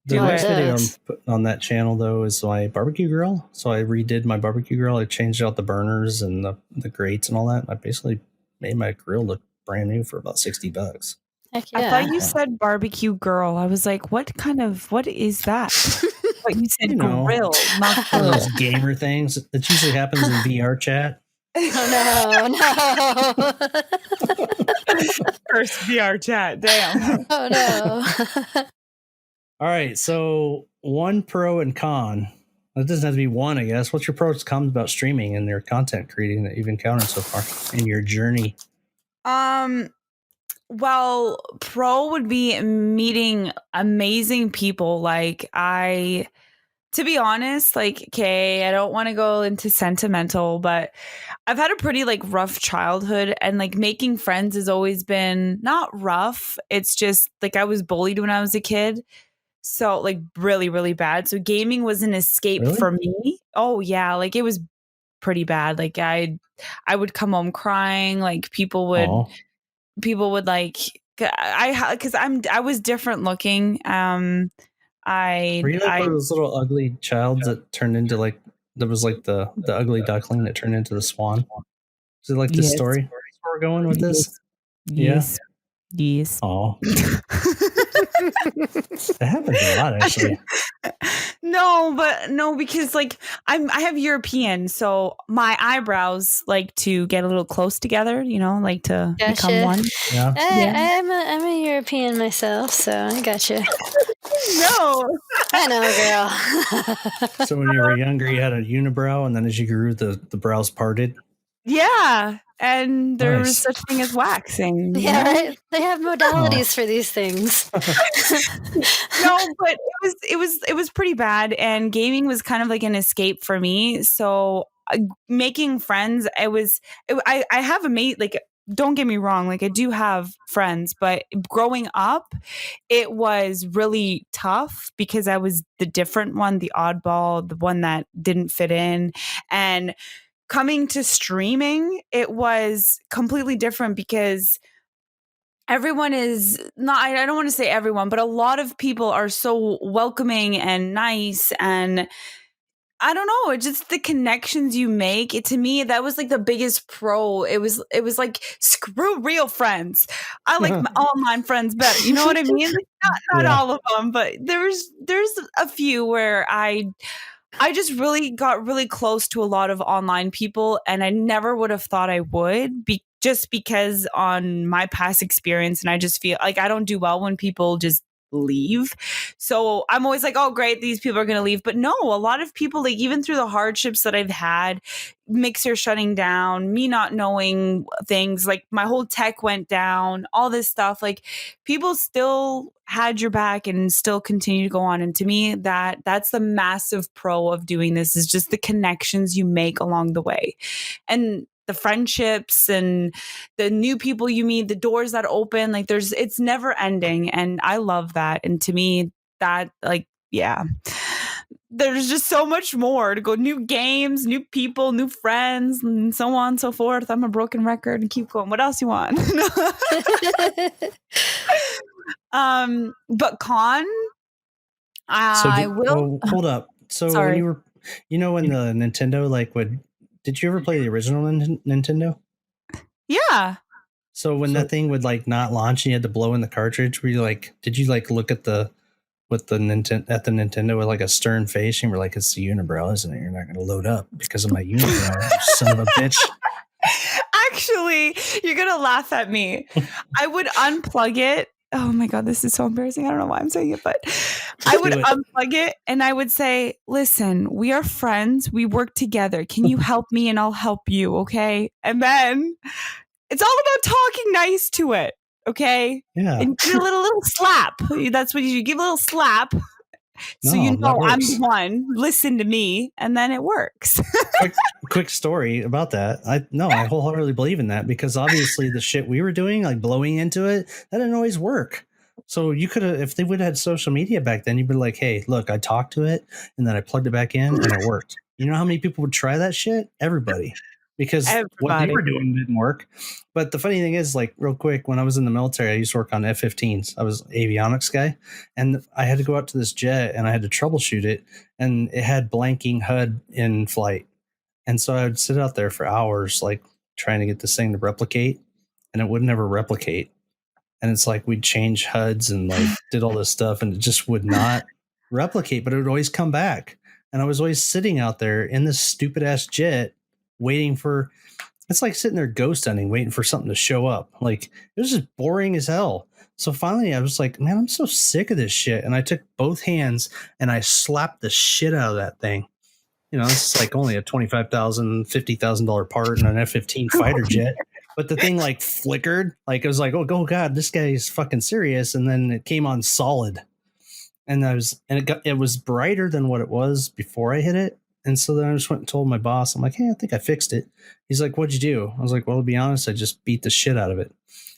The next video I'm putting on that channel though is my barbecue grill. So I redid my barbecue grill. I changed out the burners and the grates and all that. I basically made my grill look brand new for about $60. Heck yeah. I thought you said barbecue girl. I was like, what is that? But you said grill, not one of those gamer things. It usually happens in VR chat. Oh no. First VR chat, damn. Oh no. All right, so one pro and con. It doesn't have to be one, I guess. What's your pros and cons about streaming and their content creating that you've encountered so far in your journey? Well, pro would be meeting amazing people. Like to be honest, like, okay, I don't want to go into sentimental, but I've had a pretty like rough childhood, and like making friends has always been not rough. It's just like I was bullied when I was a kid. So like really, really bad. So gaming was an escape for me. Oh yeah. Like it was pretty bad. Like I would come home crying. Like people would like, I was different looking. Were you like one of those little ugly childs that turned into like, there was like the ugly duckling that turned into the swan? Is it like this story where we're going with this? Yes. Yes. Oh. That happens a lot, actually. No, because like I have European, so my eyebrows like to get a little close together, like to become one. Yeah. I'm a European myself, so I gotcha. No. I know, girl. So when you were younger, you had a unibrow, and then as you grew, the brows parted? Yeah. And there was such thing as waxing. Yeah, right. They have modalities for these things. No, but it was pretty bad, and gaming was kind of like an escape for me. So making friends, I have a mate. Like, don't get me wrong, like I do have friends, but growing up, it was really tough because I was the different one, the oddball, the one that didn't fit in, and coming to streaming, it was completely different because everyone is not, I don't want to say everyone, but a lot of people are so welcoming and nice. And I don't know, it's just the connections you make. To me, that was like the biggest pro. It was like, screw real friends. I like my online friends better. You know what I mean? Like, not all of them, but there's a few where I just really got really close to a lot of online people, and I never would have thought I would just because on my past experience, and I just feel like I don't do well when people just leave. So I'm always like, oh great, these people are going to leave. But no, a lot of people, like even through the hardships that I've had, Mixer shutting down, me not knowing things, like my whole tech went down, all this stuff, like people still had your back and still continue to go on. And to me, that's the massive pro of doing this, is just the connections you make along the way, and the friendships and the new people you meet, the doors that open, like it's never ending. And I love that. And to me, that, like, yeah, there's just so much more to go. New games, new people, new friends, and so on and so forth. I'm a broken record and keep going. What else you want? But con, hold up. So when you were, when the Nintendo did you ever play the original Nintendo? Yeah. So when that thing would like not launch and you had to blow in the cartridge, were you like, did you like look at the Nintendo with like a stern face and we're like, it's the unibrow, isn't it? You're not going to load up because of my unibrow, you son of a bitch. Actually, you're going to laugh at me. I would unplug it. Oh my God, this is so embarrassing. I don't know why I'm saying it, but I would unplug it and I would say, listen, we are friends. We work together. Can you help me and I'll help you? Okay. And then it's all about talking nice to it. Okay. Yeah. And give a little slap. That's what you give, a little slap. So I'm the one. Listen to me, and then it works. quick story about that. I wholeheartedly believe in that, because obviously the shit we were doing, like blowing into it, that didn't always work. So you could have, if they would have had social media back then, you'd be like, hey, look, I talked to it and then I plugged it back in and it worked. You know how many people would try that shit? Everybody. because what they were doing didn't work. But the funny thing is, like, real quick, when I was in the military, I used to work on F-15s. I was an avionics guy, and I had to go out to this jet, and I had to troubleshoot it, and it had blanking HUD in flight. And so I would sit out there for hours, like, trying to get this thing to replicate, and it would never replicate. And it's like we'd change HUDs and, like, did all this stuff, and it just would not replicate, but it would always come back. And I was always sitting out there in this stupid ass jet waiting for, it's like sitting there ghost hunting, waiting for something to show up. Like, it was just boring as hell. So finally I was like, man, I'm so sick of this shit. And I took both hands and I slapped the shit out of that thing. You know, it's like only a $25,000, $50,000 part in an F-15 fighter jet. But the thing like flickered. Like, it was like, oh God, this guy's fucking serious. And then it came on solid. And it was brighter than what it was before I hit it. And so then I just went and told my boss, I'm like, hey, I think I fixed it. He's like, what'd you do? I was like, well, to be honest, I just beat the shit out of it.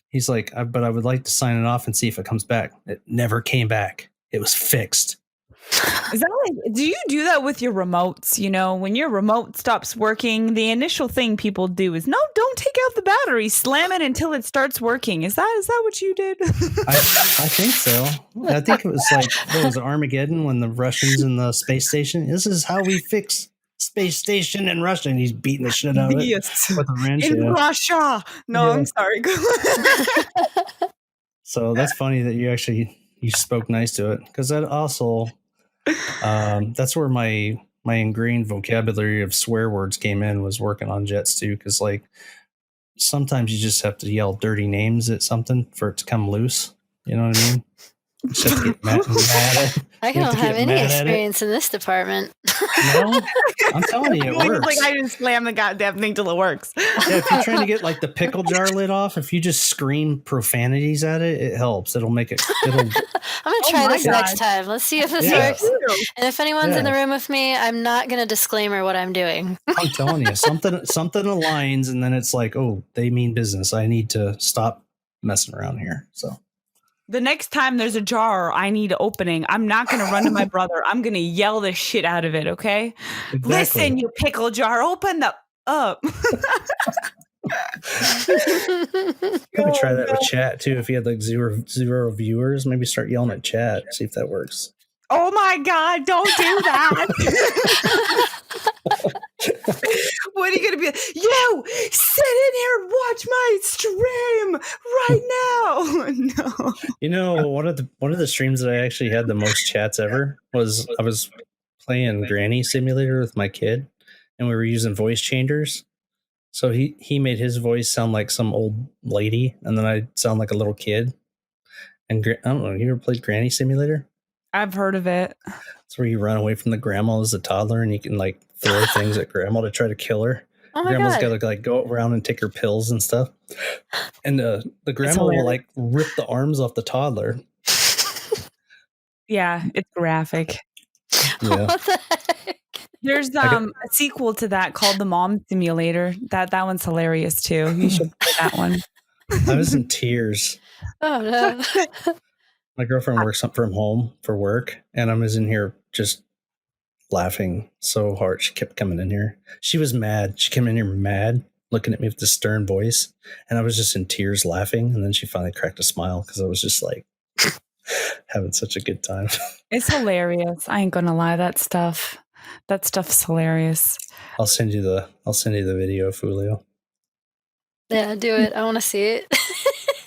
He's like, but I would like to sign it off and see if it comes back. It never came back. It was fixed. Is that like, do you do that with your remotes? You know, when your remote stops working, the initial thing people do is, no, don't take out the battery, slam it until it starts working. Is that what you did? I think so. I think it was like, it was Armageddon when the Russians in the space station, this is how we fix space station in Russia. And he's beating the shit out of it with a wrench. In Russia. No, yeah. I'm sorry. So that's funny that you spoke nice to it, because that also... that's where my ingrained vocabulary of swear words came in, was working on jets too, because like sometimes you just have to yell dirty names at something for it to come loose, you know what I mean? You just have to get mad at it. I don't have any experience in this department. No, I'm telling you, it works. Like, I just slam the goddamn thing till it works. Yeah, if you're trying to get like the pickle jar lid off, if you just scream profanities at it, it helps. It'll make it. I'm gonna try this next time. Let's see if this works. And if anyone's in the room with me, I'm not gonna disclaimer what I'm doing. I'm telling you, something aligns, and then it's like, oh, they mean business. I need to stop messing around here. So. The next time there's a jar I need opening, I'm not going to run to my brother. I'm going to yell the shit out of it, okay? Exactly. Listen, you pickle jar, open up. Probably try that with chat, too. If you had like zero viewers, maybe start yelling at chat. See if that works. Oh, my God, don't do that. What are you going to be? You sit in here and watch my stream right now. No. You know, one of the streams that I actually had the most chats ever was I was playing Granny Simulator with my kid, and we were using voice changers. So he made his voice sound like some old lady, and then I sound like a little kid. And I don't know, you ever played Granny Simulator? I've heard of it. It's where you run away from the grandma as a toddler, and you can like throw things at grandma to try to kill her. Oh my Grandma's God. got to like go around and take her pills and stuff. And the grandma will like rip the arms off the toddler. Yeah, it's graphic. Yeah. What the heck? There's a sequel to that called The Mom Simulator. That one's hilarious too. You should play that one. I was in tears. Oh no. My girlfriend works from home for work, and I was in here just laughing so hard. She kept coming in here. She was mad. She came in here mad, looking at me with this stern voice, and I was just in tears laughing. And then she finally cracked a smile because I was just like having such a good time. It's hilarious. I ain't gonna lie. That stuff's hilarious. I'll send you the video, Fulio. Yeah, do it. I want to see it.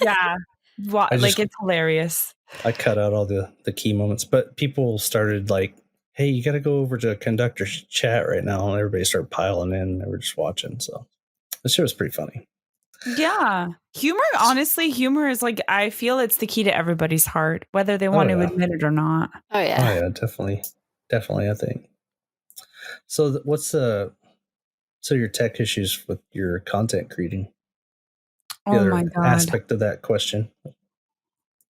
Yeah, it's hilarious. I cut out all the key moments, but people started like, hey, you got to go over to conductor's chat right now. And everybody started piling in. They were just watching. So the show was pretty funny. Yeah. Humor is like, I feel it's the key to everybody's heart, whether they want to admit it or not. Oh, yeah. Oh, yeah, definitely. Definitely, I think. So your tech issues with your content creating? Oh my God. Aspect of that question.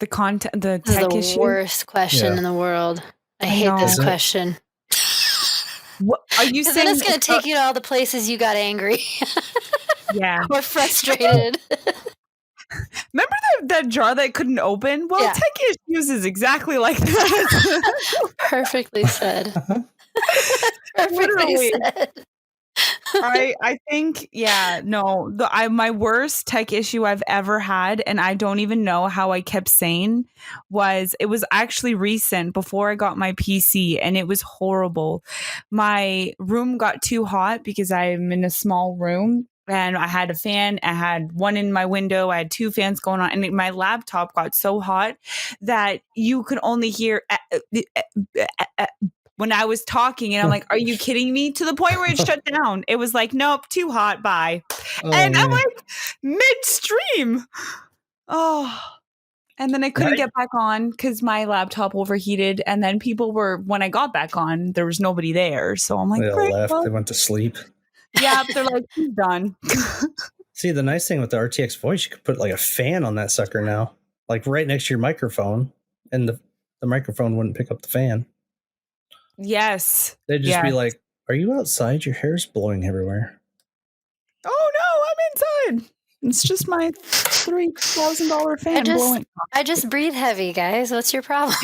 The content, the This tech is the issue. worst question in the world. I hate this question. What, are you saying? Then it's going to take you to all the places you got angry. Yeah. Or frustrated. Remember that jar that couldn't open? Well, tech issues is exactly like that. Perfectly said. Perfectly said. I think, yeah, no, my worst tech issue I've ever had, and I don't even know how I kept sane, it was actually recent before I got my PC, and it was horrible. My room got too hot because I'm in a small room. And I had a fan. I had one in my window. I had two fans going on, and my laptop got so hot that you could only hear when I was talking, and I'm like, are you kidding me? To the point where it shut down. It was like, nope, too hot, bye. And I'm like, midstream. Oh. And then I couldn't get back on because my laptop overheated. And then when I got back on, there was nobody there. So I'm like, they all left. They went to sleep. Yeah, they're like, he's done. See, the nice thing with the RTX voice, you could put like a fan on that sucker now, like right next to your microphone, and the microphone wouldn't pick up the fan. Yes. They'd just be like, are you outside? Your hair's blowing everywhere. Oh, no, I'm inside. It's just my $3,000 fan blowing. I just breathe heavy, guys. What's your problem?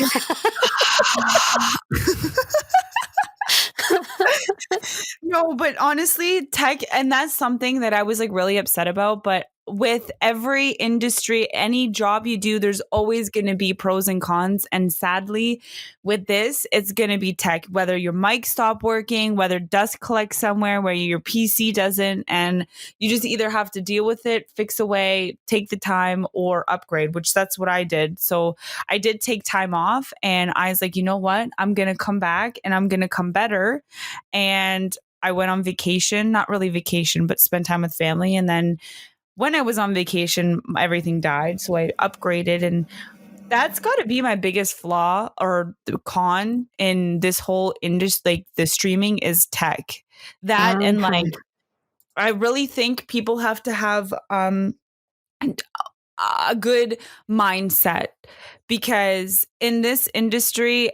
No, but honestly, tech, and that's something that I was like really upset about. But with every industry, any job you do, there's always going to be pros and cons. And sadly, with this, it's going to be tech, whether your mic stopped working, whether dust collects somewhere where your PC doesn't, and you just either have to deal with it, fix away, take the time, or upgrade, which that's what I did. So I did take time off, and I was like, you know what? I'm going to come back and I'm going to come better. And I went on vacation, not really vacation, but spent time with family. And then when I was on vacation, everything died. So I upgraded, and that's got to be my biggest flaw or con in this whole industry. Like the streaming is tech. That and like, I really think people have to have a good mindset, because in this industry,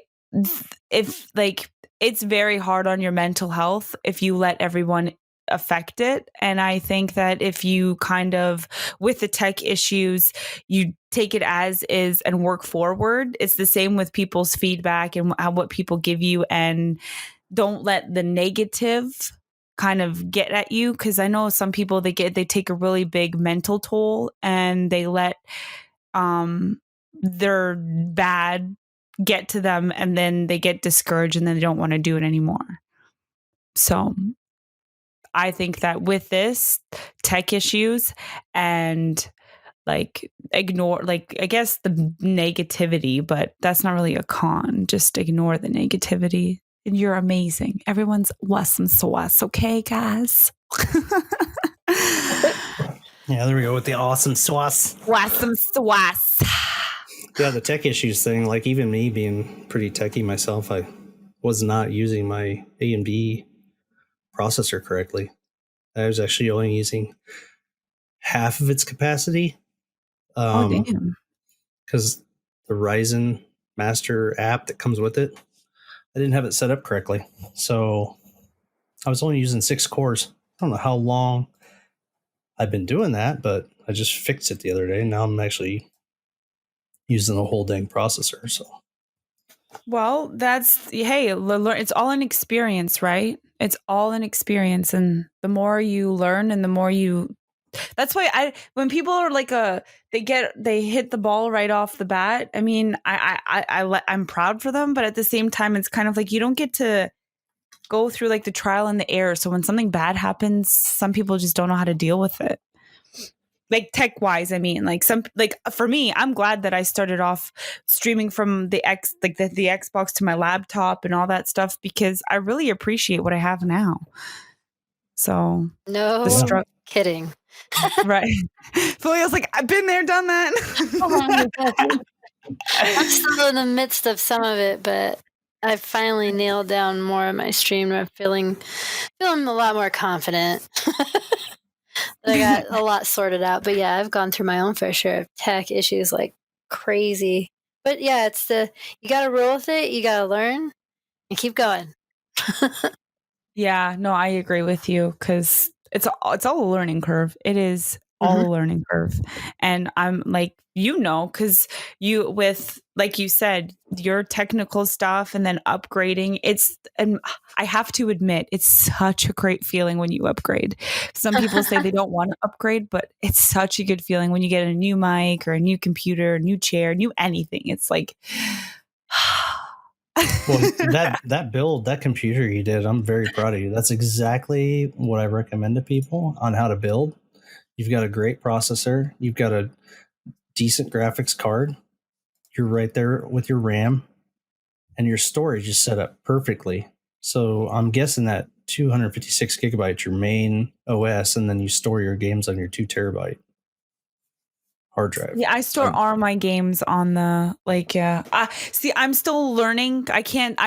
if like, it's very hard on your mental health if you let everyone affect it. And I think that if you kind of, with the tech issues, you take it as is and work forward. It's the same with people's feedback and what people give you, and don't let the negative kind of get at you. Cause I know some people, they take a really big mental toll, and they let their bad get to them, and then they get discouraged, and then they don't want to do it anymore. So I think that with this tech issues, and like ignore, like, I guess the negativity, but that's not really a con. Just ignore the negativity, and you're amazing. Everyone's awesome sauce. Okay, guys. Yeah, there we go with the awesome sauce. Awesome sauce. Yeah, the tech issues thing, like even me being pretty techie myself, I was not using my AMD processor correctly. I was actually only using half of its capacity. Damn. Because the Ryzen Master app that comes with it, I didn't have it set up correctly. So I was only using 6 cores. I don't know how long I've been doing that, but I just fixed it the other day. And now I'm actually using the whole dang processor. So, well, it's all an experience, right? It's all an experience, and the more you learn, and the more you. That's why when people are like they hit the ball right off the bat. I mean, I'm proud for them, but at the same time, it's kind of like you don't get to go through like the trial and the error. So when something bad happens, some people just don't know how to deal with it. Like tech wise, I mean, like for me, I'm glad that I started off streaming from the the Xbox to my laptop and all that stuff, because I really appreciate what I have now. So no kidding. Right. Felia's like, I've been there, done that. I'm still in the midst of some of it, but I've finally nailed down more of my stream. I'm feeling a lot more confident. I got a lot sorted out. But yeah, I've gone through my own fair share of tech issues like crazy. But yeah, you got to roll with it. You got to learn and keep going. Yeah, no, I agree with you, because it's all a learning curve. It is all a learning curve. And I'm like, because you, with, like you said, your technical stuff and then upgrading, and I have to admit, it's such a great feeling when you upgrade. Some people say they don't want to upgrade, but it's such a good feeling when you get a new mic or a new computer, a new chair, new anything. It's like, well, that build, that computer you did, I'm very proud of you. That's exactly what I recommend to people on how to build. You've got a great processor. You've got a decent graphics card. You're right there with your RAM, and your storage is set up perfectly. So I'm guessing that 256 gigabytes, your main OS, and then you store your games on your 2 terabyte hard drive. Yeah, I store all my games on the see, I'm still learning. I can't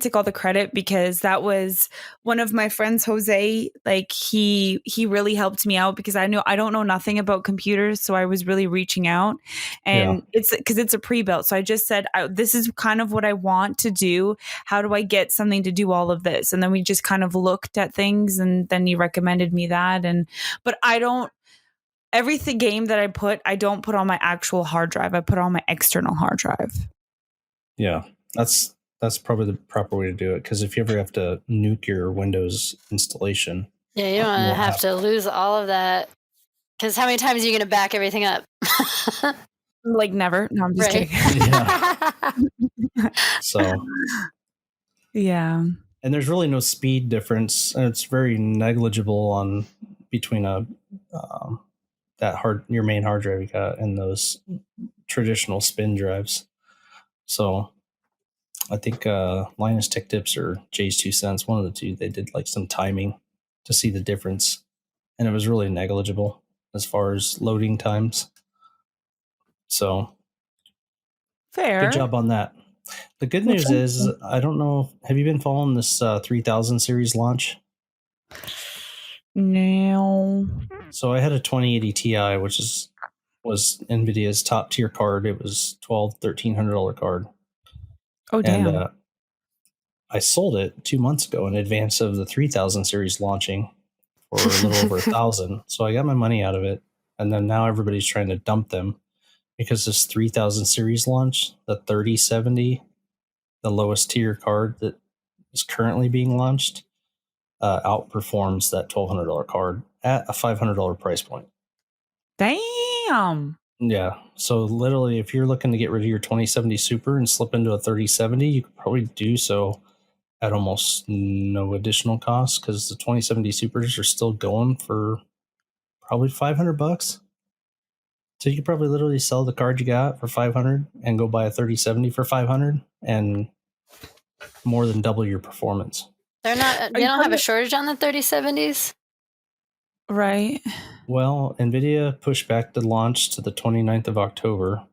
take all the credit because that was one of my friends, Jose. Like he really helped me out because I don't know nothing about computers, so I was really reaching out. And it's because it's a pre-built. So I just said, this is kind of what I want to do. How do I get something to do all of this? And then we just kind of looked at things, and then you recommended me that. But I don't. Everything game that I don't put on my actual hard drive. I put on my external hard drive. Yeah, that's probably the proper way to do it. Because if you ever have to nuke your Windows installation, you don't want to have to lose all of that. Because how many times are you going to back everything up? Like never. No, I'm just kidding. Yeah. So. Yeah. And there's really no speed difference, and it's very negligible between your main hard drive you got and those traditional spin drives. So I think Linus Tech Tips or Jay's 2 cents, one of the two, they did like some timing to see the difference, and it was really negligible as far as loading times. So fair. Good job on that. The good news is, I don't know, have you been following this 3000 series launch? No. So I had a 2080 Ti, which was NVIDIA's top tier card. It was $1,300 card. Oh, damn. And I sold it 2 months ago in advance of the 3000 series launching for a little over $1,000. So I got my money out of it. And then now everybody's trying to dump them because this 3000 series launch, the 3070, the lowest tier card that is currently being launched, outperforms that $1,200 card at a $500 price point. Damn. Yeah. So literally, if you're looking to get rid of your 2070 Super and slip into a 3070, you could probably do so at almost no additional cost because the 2070 Supers are still going for probably $500. So you could probably literally sell the card you got for $500 and go buy a 3070 for $500 and more than double your performance. They don't have a shortage on the 3070s? Right. Well, NVIDIA pushed back the launch to the 29th of October.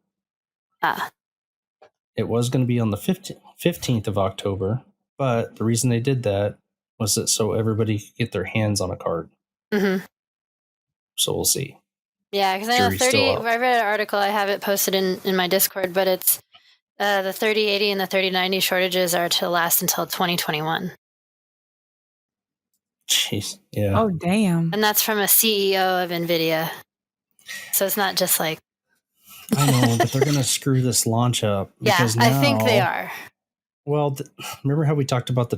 It was going to be on the 15th of October, but the reason they did that was that so everybody could get their hands on a card. Mm-hmm. So we'll see. Yeah, because I know I read an article, I have it posted in my Discord, but it's the 3080 and the 3090 shortages are to last until 2021. Jeez, yeah. Oh, damn. And that's from a CEO of NVIDIA. So it's not just like... I know, but they're going to screw this launch up. Because I think they are. Well, remember how we talked about the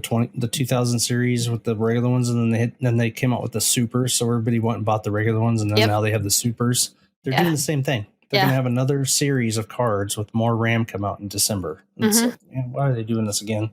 2000 series with the regular ones, and then they came out with the supers, so everybody went and bought the regular ones, and then now they have the supers. They're doing the same thing. They're going to have another series of cards with more RAM come out in December. And so, why are they doing this again?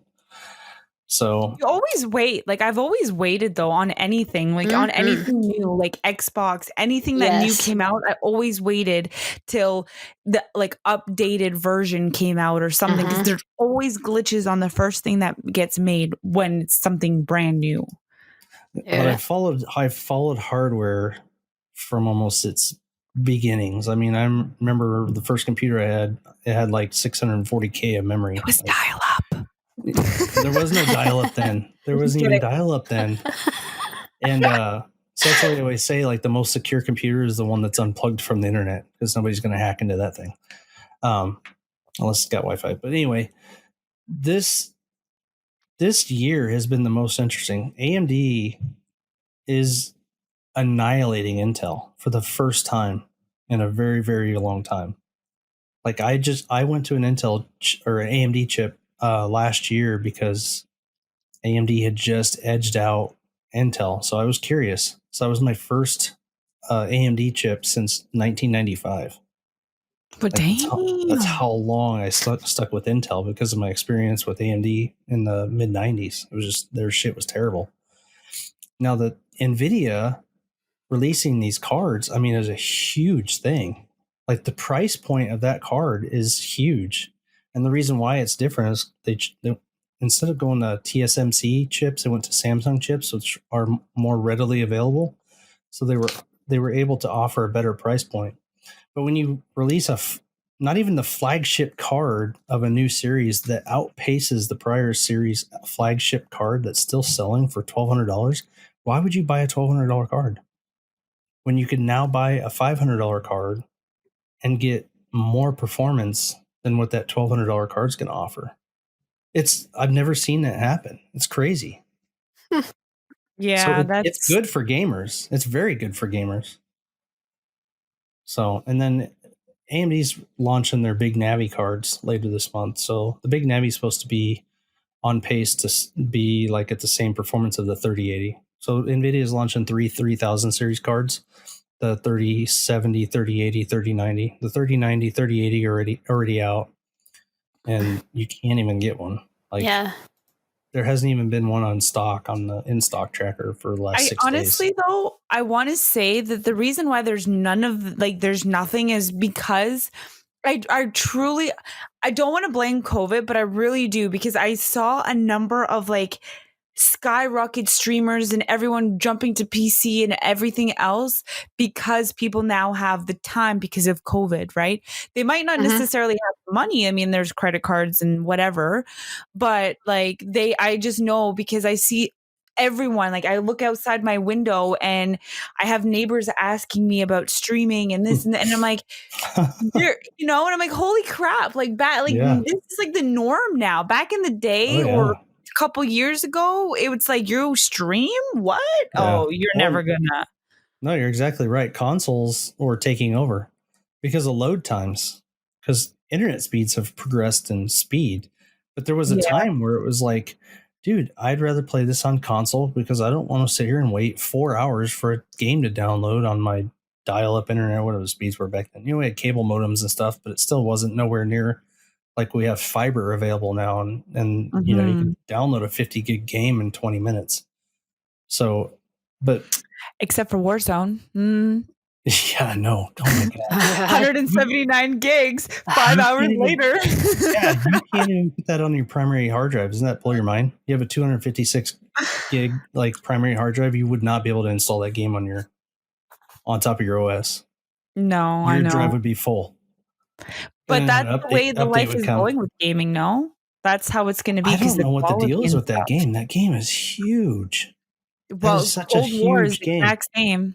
So you always wait. Like I've always waited though on anything, like on anything new, like Xbox, anything that new came out. I always waited till the like updated version came out or something because there's always glitches on the first thing that gets made when it's something brand new. But I followed hardware from almost its beginnings. I mean, I remember the first computer I had, it had like 640K of memory. It was dial up. There was no dial-up then. There wasn't even dial-up then. And so that's why I always say, like, the most secure computer is the one that's unplugged from the internet because nobody's going to hack into that thing. Unless it's got Wi-Fi. But anyway, this year has been the most interesting. AMD is annihilating Intel for the first time in a very, very long time. Like I went to an Intel or an AMD chip last year because AMD had just edged out Intel. So I was curious. So that was my first AMD chip since 1995. But Like dang. that's how long I stuck with Intel because of my experience with AMD in the mid 90s. It was just their shit was terrible. Now the NVIDIA releasing these cards, I mean, is a huge thing. Like the price point of that card is huge. And the reason why it's different is they instead of going to TSMC chips, they went to Samsung chips, which are more readily available. So they were able to offer a better price point. But when you release not even the flagship card of a new series that outpaces the prior series flagship card that's still selling for $1,200, why would you buy a $1,200 card when you can now buy a $500 card and get more performance than what that $1,200 card's going to offer? I've never seen that happen. It's crazy. Yeah, so it's good for gamers. It's very good for gamers. So, and then AMD's launching their big Navi cards later this month. So the big Navi is supposed to be on pace to be like at the same performance of the 3080. So NVIDIA is launching 3000 series cards, the 3070, 3080, 3090. The 3090, 3080 already out, and you can't even get one. Like, yeah. There hasn't even been one on stock on the in-stock tracker for the last 6 days. Honestly, though, I want to say that the reason why there's nothing is because I don't want to blame COVID, but I really do, because I saw a number of like skyrocket streamers and everyone jumping to PC and everything else because people now have the time because of COVID, right? They might not necessarily have money. I mean, there's credit cards and whatever, but like I just know because I see everyone, like I look outside my window and I have neighbors asking me about streaming and this and I'm like, and I'm like, holy crap, like this is like the norm now. Back in the day or couple years ago, it was like, you stream what? You're never gonna. No, you're exactly right. Consoles were taking over because of load times, because internet speeds have progressed in speed. But there was a time where it was like, dude, I'd rather play this on console because I don't want to sit here and wait 4 hours for a game to download on my dial-up internet, whatever the speeds were back then. We had cable modems and stuff, but it still wasn't nowhere near like we have fiber available now, and you can download a 50 gig game in 20 minutes. So, but except for Warzone. Yeah, no, don't make it 179 gigs, 5 hours later. Yeah, you can't even put that on your primary hard drive. Doesn't that blow your mind? You have a 256 gig like primary hard drive. You would not be able to install that game on top of your OS. No, your drive would be full. But that's the way the life is going with gaming, no? That's how it's going to be. I don't know what the deal is with that game. That game is huge. Well, Cold War is the exact same.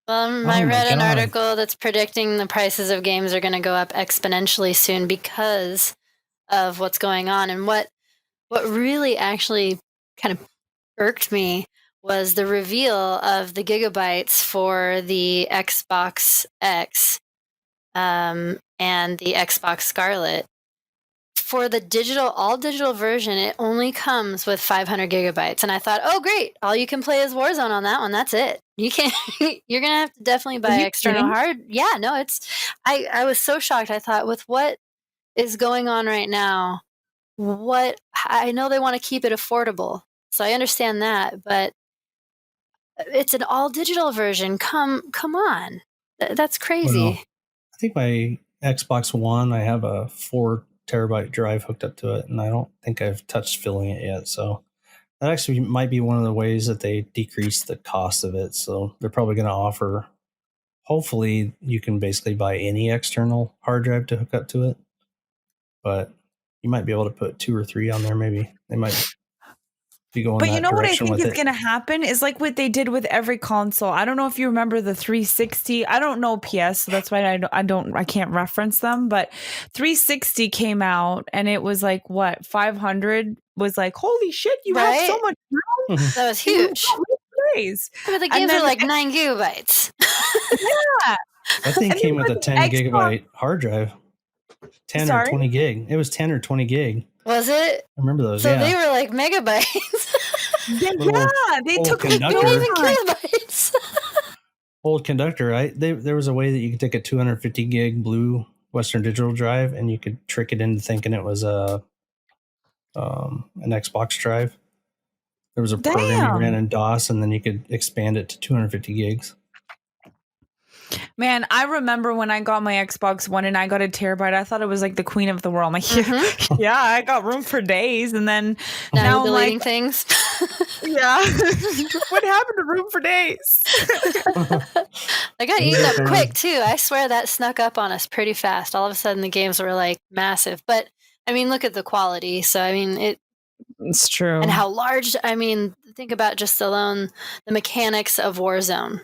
Well, I read an article that's predicting the prices of games are going to go up exponentially soon because of what's going on. And what really actually kind of irked me was the reveal of the gigabytes for the Xbox X and the Xbox Scarlet. For the all digital version, it only comes with 500 gigabytes. And I thought, oh, great. All you can play is Warzone on that one. That's it. You can't, you're going to have to definitely buy external hard. Yeah, no, I was so shocked. I thought, with what is going on right now, I know they want to keep it affordable. So I understand that, but it's an all digital version. Come on. That's crazy. Well, I think my Xbox One, I have a 4 terabyte drive hooked up to it, and I don't think I've touched filling it yet. So that actually might be one of the ways that they decrease the cost of it. So they're probably going to offer, hopefully you can basically buy any external hard drive to hook up to it, but you might be able to put 2 or 3 on there. Maybe they might be going. But you know what I think is going to happen is like what they did with every console. I don't know if you remember the 360. I don't know PS, so that's why I can't reference them. But 360 came out, and it was like what 500 was like. Holy shit! You have so much. That was huge. days. But the And games then are like 9 gigabytes. yeah. That thing And came then with a for the 10 Xbox- gigabyte hard drive. 10 or Sorry? 20 gig. It was 10 or 20 gig. Was it? I remember those. So yeah. they were like megabytes. They Little took like conductor. Not no even time. kilobytes. Old conductor, right? There was a way that you could take a 250 gig blue Western Digital drive and you could trick it into thinking it was an Xbox drive. There was a program you ran in DOS, and then you could expand it to 250 gigs. Man, I remember when I got my Xbox One and I got a terabyte, I thought it was like the queen of the world. I'm like, yeah, I got room for days. And then now I'm deleting like, things. yeah. What happened to room for days? I got eaten up quick too. I swear that snuck up on us pretty fast. All of a sudden the games were like massive. But I mean, look at the quality. So I mean, It's true. and how large. I mean, think about just alone the mechanics of Warzone.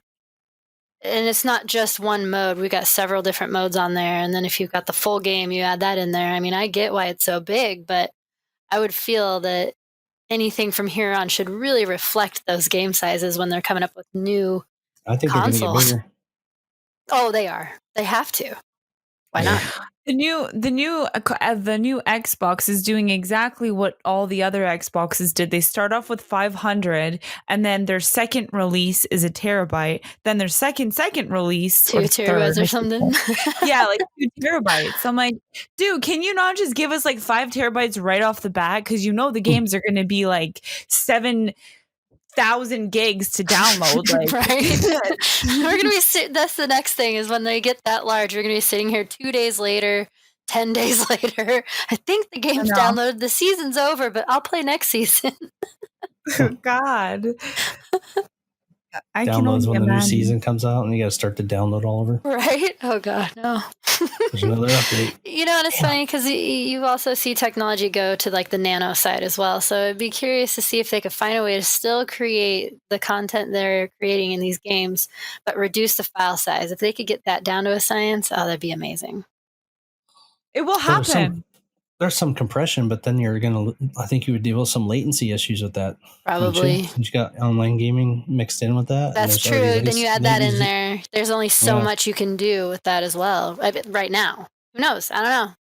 And it's not just one mode. We got several different modes on there. And then if you've got the full game, you add that in there. I mean, I get why it's so big, but I would feel that anything from here on should really reflect those game sizes when they're coming up with new I think consoles. they're going to get bigger. Oh, they are. They have to. Why not? The new Xbox is doing exactly what all the other Xboxes did. They start off with 500, and then their second release is a terabyte. Then their second release, 2 terabytes or something. yeah, like 2 terabytes. I'm like, dude, can you not just give us like 5 terabytes right off the bat? Because you know the games are going to be like 7,000 gigs to download, like. Right? We're gonna be. That's the next thing is when they get that large. We're gonna be sitting here 2 days later, 10 days later. I think the game's downloaded. The season's over, but I'll play next season. God. I can Downloads only when the new imagine. season comes out, and you got to start to download all over. Right? Oh God, no. There's another update. You know, and it's funny because you also see technology go to like the nano side as well. So I'd be curious to see if they could find a way to still create the content they're creating in these games, but reduce the file size. If they could get that down to a science, oh, that'd be amazing. It will happen. There's some compression, but then I think you would deal with some latency issues with that. Probably. You got online gaming mixed in with that. That's true. Then you add that in there. There's only so much you can do with that as well. Right now, who knows? I don't know.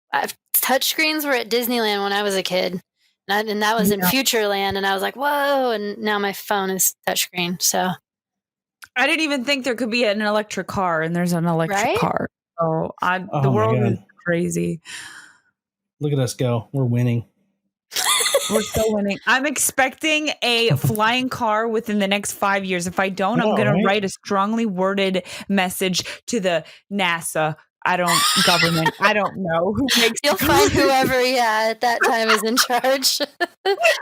Touchscreens were at Disneyland when I was a kid, and that was in Futureland, and I was like, whoa! And now my phone is touchscreen. So I didn't even think there could be an electric car, and there's an electric car. So the world is crazy. Look at us go. We're winning. We're still winning. I'm expecting a flying car within the next 5 years. If I don't, I'm going to write a strongly worded message to the NASA. Government. I don't know who makes. You'll find whoever, at that time is in charge.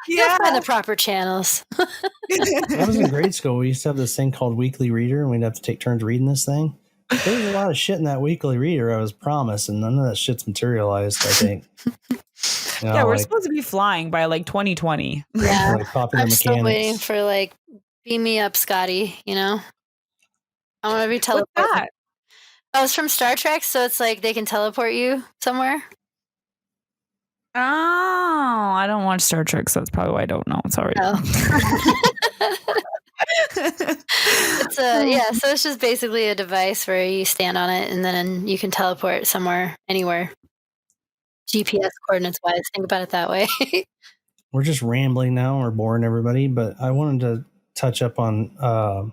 You'll find the proper channels. I was in grade school. We used to have this thing called Weekly Reader, and we'd have to take turns reading this thing. There was a lot of shit in that Weekly Reader I was promised, and none of that shit's materialized, I think. We're supposed to be flying by like 2020. Yeah, like I'm still waiting for like, beam me up, Scotty, I want to be teleported. What's that? Oh, it's from Star Trek, so it's like they can teleport you somewhere. Oh, I don't watch Star Trek, so that's probably why I don't know. Sorry. So it's just basically a device where you stand on it and then you can teleport somewhere, anywhere. GPS coordinates wise, think about it that way. We're just rambling now. We're boring everybody, but I wanted to touch up on.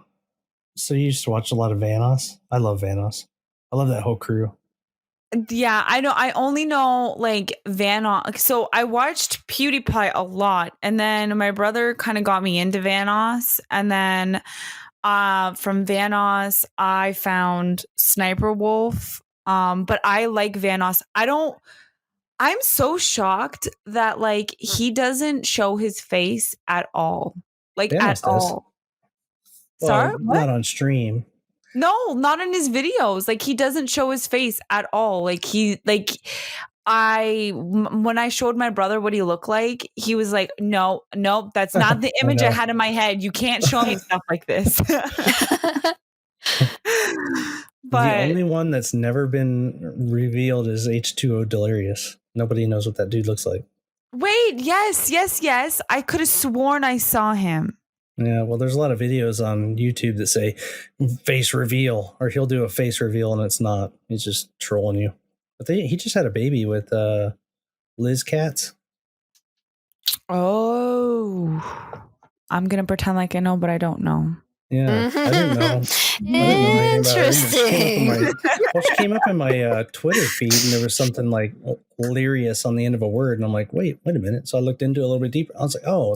So you used to watch a lot of Vanoss. I love Vanoss. I love that whole crew. Yeah, I know. I only know like Vanoss. So I watched PewDiePie a lot, and then my brother kind of got me into Vanoss, and then from Vanoss I found Sniper Wolf. But I like Vanoss. I'm so shocked that like he doesn't show his face at all. Like Vanoss at all. Well, Sorry? not on stream. No, not in his videos. Like he doesn't show his face at all. Like when I showed my brother what he looked like, he was like, no, that's not the image I had in my head. You can't show me stuff like this. But the only one that's never been revealed is H2O Delirious. Nobody knows what that dude looks like. Wait, yes. I could have sworn I saw him. Yeah, well, there's a lot of videos on YouTube that say face reveal, or he'll do a face reveal and it's not. He's just trolling you. But he just had a baby with Liz Katz. Oh, I'm gonna pretend like I know, but I don't know. Yeah, I didn't know. I didn't know anything about her. She came up in my Twitter feed, and there was something like hilarious on the end of a word, and I'm like, wait a minute. So I looked into it a little bit deeper. I was like, oh,